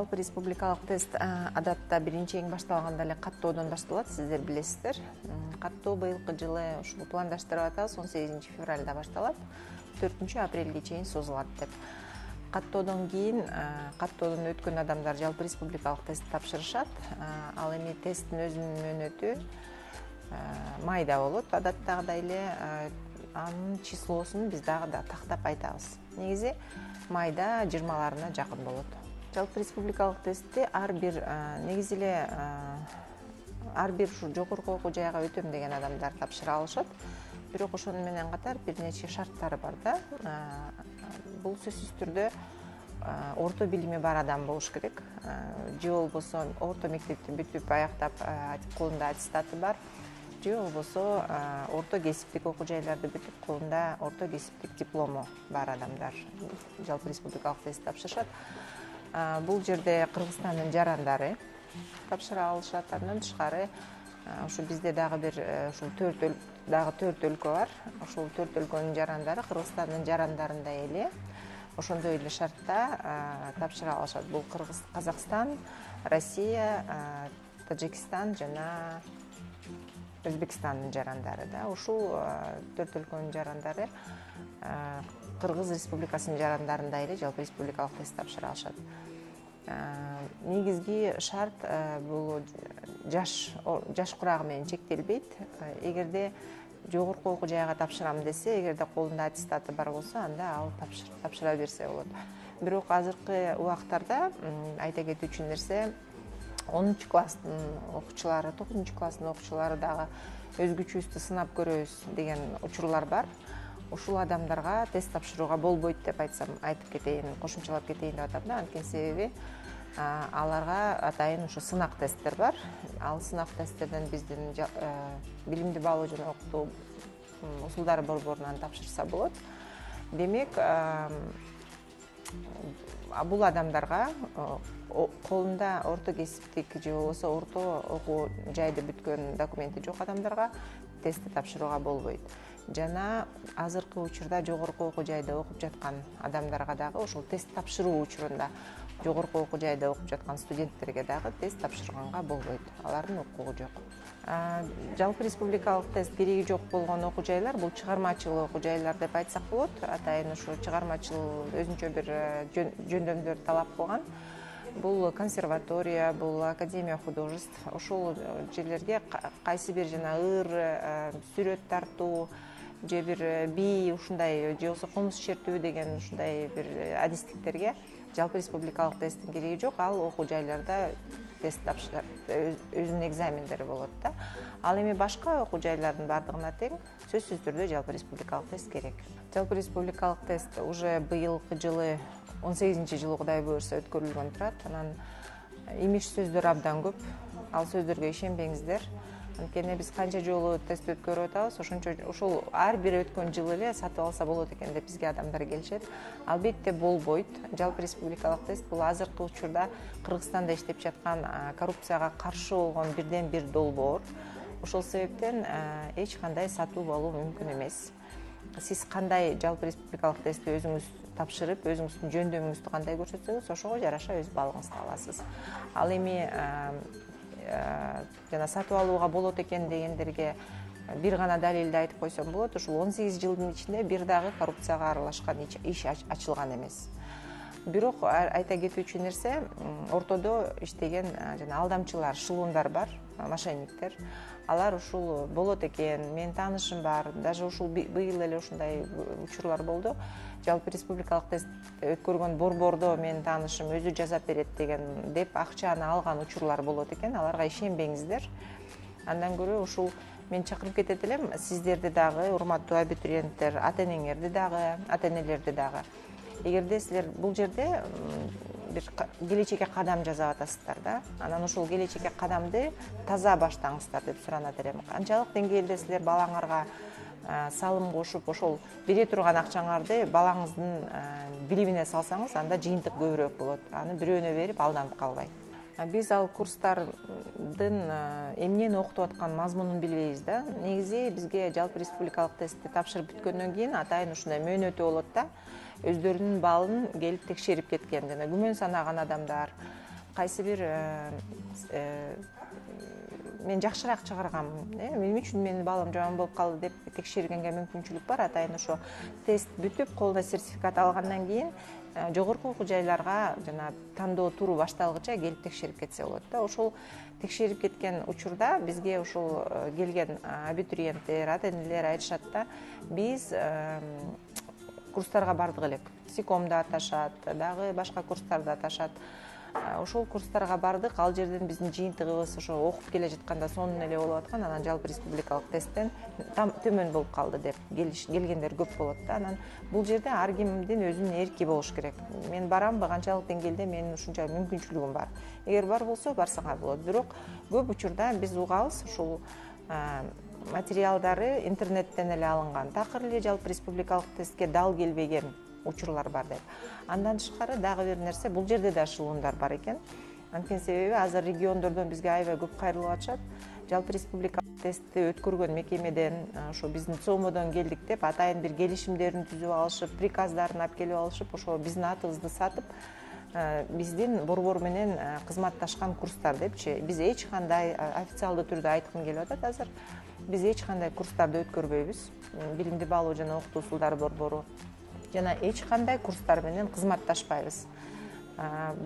Жалпы республикалык тест адатта биринчи эң башталганда эле каттоодон башталат, сиздер билесиздер. Каттоо быйылкы жылы ушул пландаштырып атабыз, 18 февралда башталат, 4 апрелге чейин созулат деп. Каттоодон кийин каттоодон өткөн адамдар жалпы республикалык тест тапшырышат. Ал эми тесттин өзүнүн мөөнөтү майда болот, адаттагыдай эле. Анын числосун биз дагы да тактап айтабыз. Негизи майда 20-ларына жакын болот. Жалпы республикалык тестти ар бир ушу жогорку окуу жайга өтөм деген адамдар тапшыра алышат. Бирок ошону менен катар бир нече шарттары бар да. Бул сөзсүз түрдө орто билими бар адам болуш керек. Же болбосо орто мектепти бүтүп аяктап колунда аттестаты бар. Же болбосо орто кесиптик окуу жайларды бүтүп колунда орто кесиптик диплому бар адамдар жалпы республикалык тест тапшырышат. Бул жерде Кыргызстандын жарандары тапшыра алышат. Андан тышкары ушу бизде дагы бир ушул 4 өлкө бар. Ушул 4 өлкөнүн жарандары Кыргызстандын жарандарындай эле ошондой эле шартта тапшыра алышат. Бул Казакстан, Россия, Таджикистан жана Өзбекстандын жарандары да. Ушул 4 өлкөнүн жарандары Кыргыз Республикасынын жарандарындай эле жалпы республикалык тест тапшыра алышат. Негизги шарт бул жаш курагы менен чектелбейт. Эгерде жогорку окуу жайга тапшырам десе, эгерде колунда аттестаты бар болсо, анда ал тапшыра берсе болот. Бирок азыркы убактарда айта кетүүчү нерсе, 10 класстын окуучулары, 9 класстын окуучулары дагы өзгөчүбүздү сынап көрөбүз деген учурлар бар. Ушул адамдарга тест тапшырууга болбойт деп айтып кетейин, кошумчалап кетейин деп атам да. Анткени себеби аларга атайын ушу сынак тесттер бар. Ал сынак тесттерден биздин билимди баалоо жана окутуу усулдары борборунан тапшырса болот. Демек, бул адамдарга колунда орто кесиптик же болбосо орто окуу жайды бүткөн документи жок адамдарга тестти тапшырууга болбойт. Жана азыркы учурда жогорку окуу жайда окуп жаткан адамдарга дагы ошол тест тапшыруу учурунда жогорку окуу жайда окуп жаткан студенттерге дагы тест тапшырганга болбойт. Алардын укугу жок. Жалпы республикалык тест кереги жок болгон окуу жайлар бул чыгармачыл окуу жайлар деп айтсак болот. Атайын ушу чыгармачыл өзүнчө бир жөндөмдөр талап кылган. Бул консерватория, бул академия художеств. Ошол жерлерге кайсы бир жана сүрөт тартуу, же бир бий ушундай, же болбосо комуз чертүү деген ушундай бир адистиктерге жалпы республикалык тесттин кереги жок. Ал окуу жайларда тест тапшырат, өзүнүн экзамендери болот да. Ал эми башка окуу жайлардын бардыгына тең сөзсүз түрдө жалпы республикалык тест керек. Жалпы республикалык тест уже быйылкы жылы 18-жылы Кудай буйрса өткөрүлгөн турат. Анан имиш сөздөр абдан көп. Ал сөздөргө ишенбеңиздер. Анткени биз канча жолу тест өткөрүп атабыз, ошончо ушул ар бир өткөн жылы эле сатып алса болот экен деп бизге адамдар келишет. Албетте болбойт. Жалпы республикалык тест бул азыркы учурда Кыргызстанда иштеп жаткан коррупцияга каршы болгон бирден бир долбоор. Ошол себептен эч кандай сатып алуу мүмкүн эмес. Сиз кандай жалпы республикалык тестти өзүңүз тапшырып, өзүңүздүн жөндөмүңүздү кандай көрсөтсөңүз, ошого жараша өз балыңызды аласыз. Ал эми жана сатып алууга болот экен дегендерге бир гана далилди айтып койсом болот. Ушул 18 жылдын ичинде бир дагы коррупцияга аралашкан иш ачылган эмес. Бирок айта кетүүчү нерсе, ортодо иштеген жана алдамчылар, шылуундар бар, мошенниктер. Алар ушул болот экен, менин таанышым бар, даже ушул быйыл эле ушундай учурлар болду. Жалпы республикалык тест өткөргөн борбордо менин таанышым өзү жасап берет деген деп акчаны алган учурлар болот экен. Аларга ишенбеңиздер. Андан көрө ушул мен чакырып кетет элем сиздерди дагы, урматтуу абитуриенттер, ата-энеңерди дагы, ата-энелерди дагы. Эгерде силер бул жерде бир келечекке кадам жасап атасыздар да. Анан ушул келечекке кадамды таза баштаңыздар деп суранат элем. Канчалык деңгээлде силер балаңарга салым кошуп, ошол бере турган акчаңарды балаңыздын билимине салсаңыз, анда жыйынтык көбүрөөк болот. Аны бирөөнө берип алданып калбай. Биз ал курстардын эмнени окутуп аткан мазмунун билбейбиз да. Негизи бизге жалпы республикалык тестти тапшырып бүткөндөн кийин атайын ушундай мөөнөтү болот да. Өздөрүнүн балын келип текшерип кеткен жана күмөн санаган адамдар, кайсы бир мен жакшыраак чыгаргам, эмне үчүн менин балам жаман болуп калды деп текшергенге мүмкүнчүлүк бар. Атайын ошо тест бүтүп колуна сертификат алгандан кийин жогорку окуу жайларга жана тандоо туру башталгыча келип текшерип кетсе болот да. Ошол текшерип кеткен учурда бизге ушул келген абитуриенттер, ата-энелер айтышат да, биз курстарга бардык элек. СИКОМду аташат, дагы башка курстарды аташат. Ошол курстарга бардык, ал жерден биздин жыйынтыгыбыз ошо окуп келе жатканда сонун эле болуп аткан, анан жалпы республикалык тесттен төмөн болуп калды деп келгендер көп болот да. Анан бул жерде ар кимдин өзүнүн эрки болуш керек. Мен барамбы, канчалык деңгээлде менин ушунча мүмкүнчүлүгүм бар. Эгер бар болсо барсаңар болот. Бирок көп учурда биз угабыз ушул материалдары интернеттен эле алынган. Такыр эле жалпы республикалык тестке дал келбеген учурлар бар деп. Андан тышкары дагы бир нерсе, бул жерде да ышылуундар бар экен. Анткени себеби азыр региондордон бизге аябай көп кайрылып атышат. Жалпы республикалык тестти өткөргөн мекемеден, ошо биздин ЦОМОдон келдик деп атайын бир келишимдерин түзүп алышып, приказдарын алып келип алышып, ошо биздин атыбызды сатып, биздин борбор менен кызматташкан курстар депчи. Биз эч кандай официалдуу түрдө айткым келип атат азыр. Биз эч кандай курстарды өткөрбөйбүз. Билимди баалоо жана окутуу усулдары борбору жана эч кандай курстар менен кызматташпайбыз.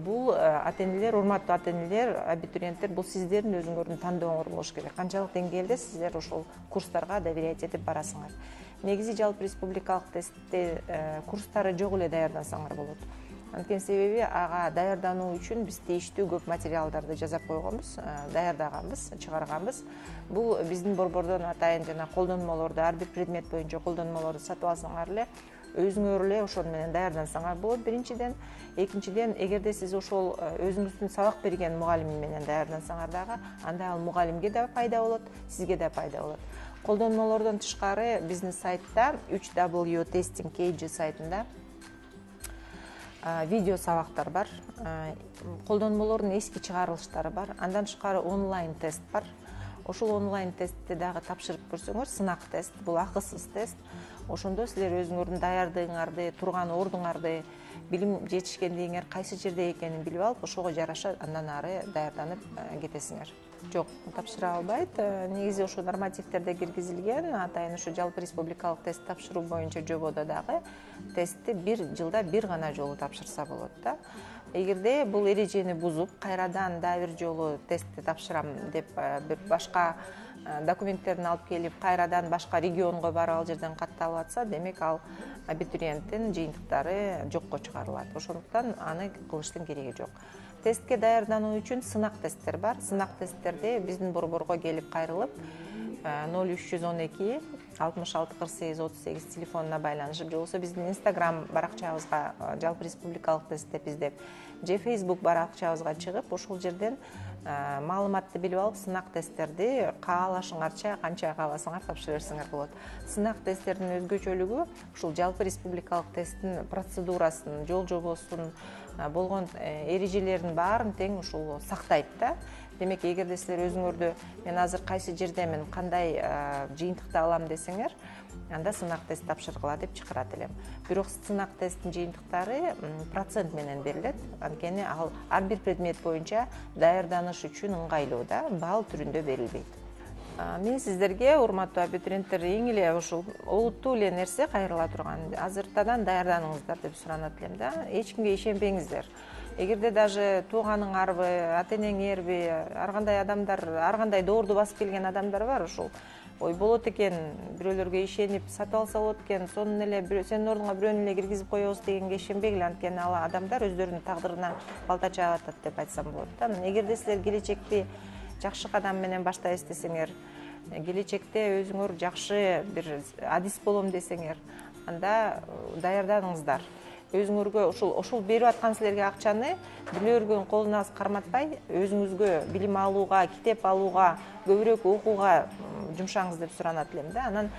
Бул ата-энелер, урматтуу ата-энелер, абитуриенттер, бул сиздердин өзүңөрдүн тандооңор болуш керек. Канчалык деңгээлде сиздер ошол курстарга доверять этип барасыңар. Негизи жалпы республикалык тестте курстары жок эле даярдансаңар болот. Анткени себеби ага даярдануу үчүн биз тийиштүү көп материалдарды жасап койгонбуз, даярдаганбыз, чыгарганбыз. Бул биздин борбордон атайын жана колдонмолорду, ар бир предмет боюнча колдонмолорду сатып алсаңар эле, өзүңөр эле ошол менен даярдансаңар болот биринчиден. Экинчиден, эгерде сиз ошол өзүңүздүн сабак берген мугалим менен даярдансаңар дагы, анда ал мугалимге да пайда болот, сизге да пайда болот. Колдонмолордон тышкары биздин сайтта 3W Testing KG сайтында видео сабактар бар, колдонмолордун эски чыгарылыштары бар, андан тышкары онлайн тест бар. Ошол онлайн тестти дагы тапшырып көрсөңөр, сынак тест, бул акысыз тест. Ошондо силер өзүңөрдүн даярдыгыңарды, турган ордуңарды, билим жетишкендигиңер кайсы жерде экенин билип алып, ошого жараша андан ары даярданып кетесиңер. Жок, тапшыра албайт. Негизи ошо нормативтерде киргизилген, атайын ошо жалпы республикалык тест тапшыруу боюнча жободо дагы тестти бир жылда бир гана жолу тапшырса болот да. Эгерде бул эрежени бузуп, кайрадан дагы бир жолу тестти тапшырам деп бир башка документтерин алып келип, кайрадан башка регионго барып ал жерден катталып атса, демек ал абитуриенттин жыйынтыктары жокко чыгарылат. Ошондуктан аны кылыштын кереги жок. Тестке даярдануу үчүн сынак тесттер бар. Сынак тесттерди биздин борборго келип кайрылып 0312 66 48 38 телефонуна байланышып, же болбосо биздин Instagram баракчабызга жалпы республикалык тест деп издеп, же Facebook баракчабызга чыгып, ошол жерден маалыматты билип алып, сынак тесттерди каалашыңарча канча кааласаңар тапшыра берсеңер болот. Сынак тесттердин өзгөчөлүгү ушул жалпы республикалык тесттин процедурасын, жол жобосун, болгон эрежелердин баарын тең ушул сактайт да. Демек, эгерде силер өзүңөрдү мен азыр кайсы жердемин, кандай жыйынтыкты алам десеңер, анда сынак тест тапшыргыла деп чыгарат элем. Бирок сынак тесттин жыйынтыктары процент менен берилет. Анткени ал ар бир предмет боюнча даярданыш үчүн ыңгайлуу да, балл түрүндө берилбейт. Мен сиздерге, урматтуу абитуриенттер, эң эле ушул олуттуу эле нерсе кайрыла турган, азыртадан даярданыңыздар деп суранат элем да. Эч кимге ишенбеңиздер. Эгерде даже тууганыңарбы, ата-энеңерби, ар кандай адамдар, ар кандай доорду басып келген адамдар бар, ушул ой болот экен, бирөөлөргө ишенип сатып алса болот экен, сонун эле сенин ордуңа бирөөнү эле киргизип коебуз дегенге ишенбегиле, анткени ал адамдар өздөрүнүн тагдырына балта чаап атат деп айтсам болот да. Эгерде силер келечекти жакшы кадам менен баштайбыз десеңер, келечекте өзүңөр жакшы бир адис болом десеңер, анда даярданыңыздар. Өзүңөргө ошол берип аткан силерге акчаны бирөөлөргөнүн колуна карматпай, өзүңүзгө билим алууга, китеп алууга, көбүрөөк окууга жумшаңыз деп суранат элем да. Анан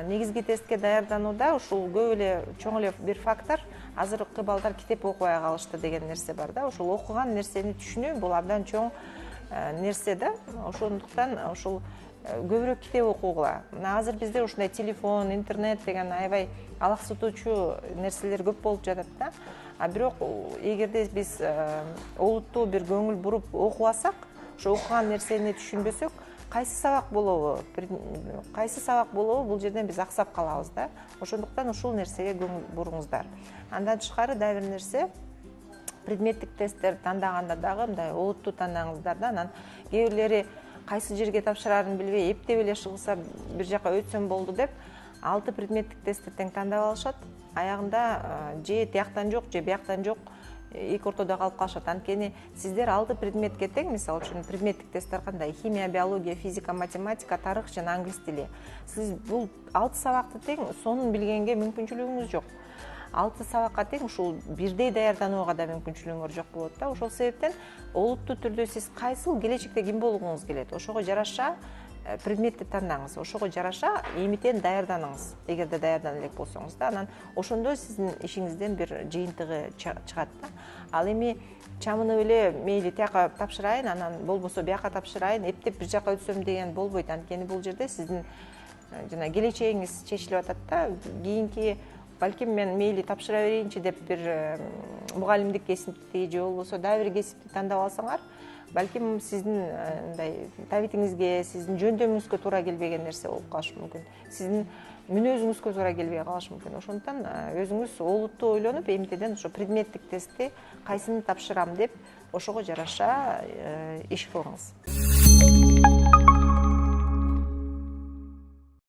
негизги тестке даярданууда ушул көп эле чоң эле бир фактор, азыркы балдар китеп окубай калышты деген нерсе бар да. Ошол окуган нерсени түшүнүү бул абдан чоң нерсе да. Ошондуктан ушул көбүрөөк китеп окугула. Азыр бизде ушундай телефон, интернет деген аябай алаксытуучу нерселер көп болуп жатат да. А бирок эгерде биз олуттуу бир көңүл буруп окуп алсак, ошо окуган нерсени түшүнбөсөк, кайсы сабак болобу бул жерден биз аксап калабыз да. Ошондуктан ушул нерсеге көңүл буруңуздар. Андан тышкары дагы бир нерсе, предметтик тесттерди тандаганда дагы мындай олуттуу тандаңыздар да. Анан кээ бирлери кайсы жерге тапшырарын билбей эптеп эле чыгылса бир жака өтсөм болду деп 6 предметтик тестти тең тандап алышат. Аягында же тияктан жок, же бияктан жок, эки ортодо калып калышат. Анткени сиздер 6 предметке тең, мисалы үчүн предметтик тесттер кандай? Химия, биология, физика, математика, тарых жана англис тили. Сиз бул 6 сабакты тең сонун билгенге мүмкүнчүлүгүңүз жок. 6 сабакка тең ушул бирдей даярданууга да мүмкүнчүлүгүңөр жок болот да. Ошол себептен олуттуу түрдө сиз кайсыл келечекте ким болгуңуз келет, ошого жараша предметти тандаңыз, ошого жараша эмитен даярданыңыз, эгерде даярдана элек болсоңуз да. Анан ошондо сиздин ишиңизден бир жыйынтыгы чыгат да. Ал эми чамынып эле мейли тияка тапшырайын, анан болбосо бияка тапшырайын, эптеп бир жака өтсөм деген болбойт. Анткени бул жерде сиздин жана келечегиңиз чечилип атат да. Кийинки балким мен мейли тапшыра берейинчи деп бир мугалимдик кесипти же болбосо дагы бир кесипти тандап алсаңар, балким сиздин мындай табитиңизге, сиздин жөндөмүңүзгө туура келбеген нерсе болуп калышы мүмкүн. Сиздин мүнөзүңүзгө туура келбей калышы мүмкүн. Ошондуктан өзүңүз олуттуу ойлонуп, эмитеден ошо предметтик тестти кайсыны тапшырам деп ошого жараша иш кылыңыз.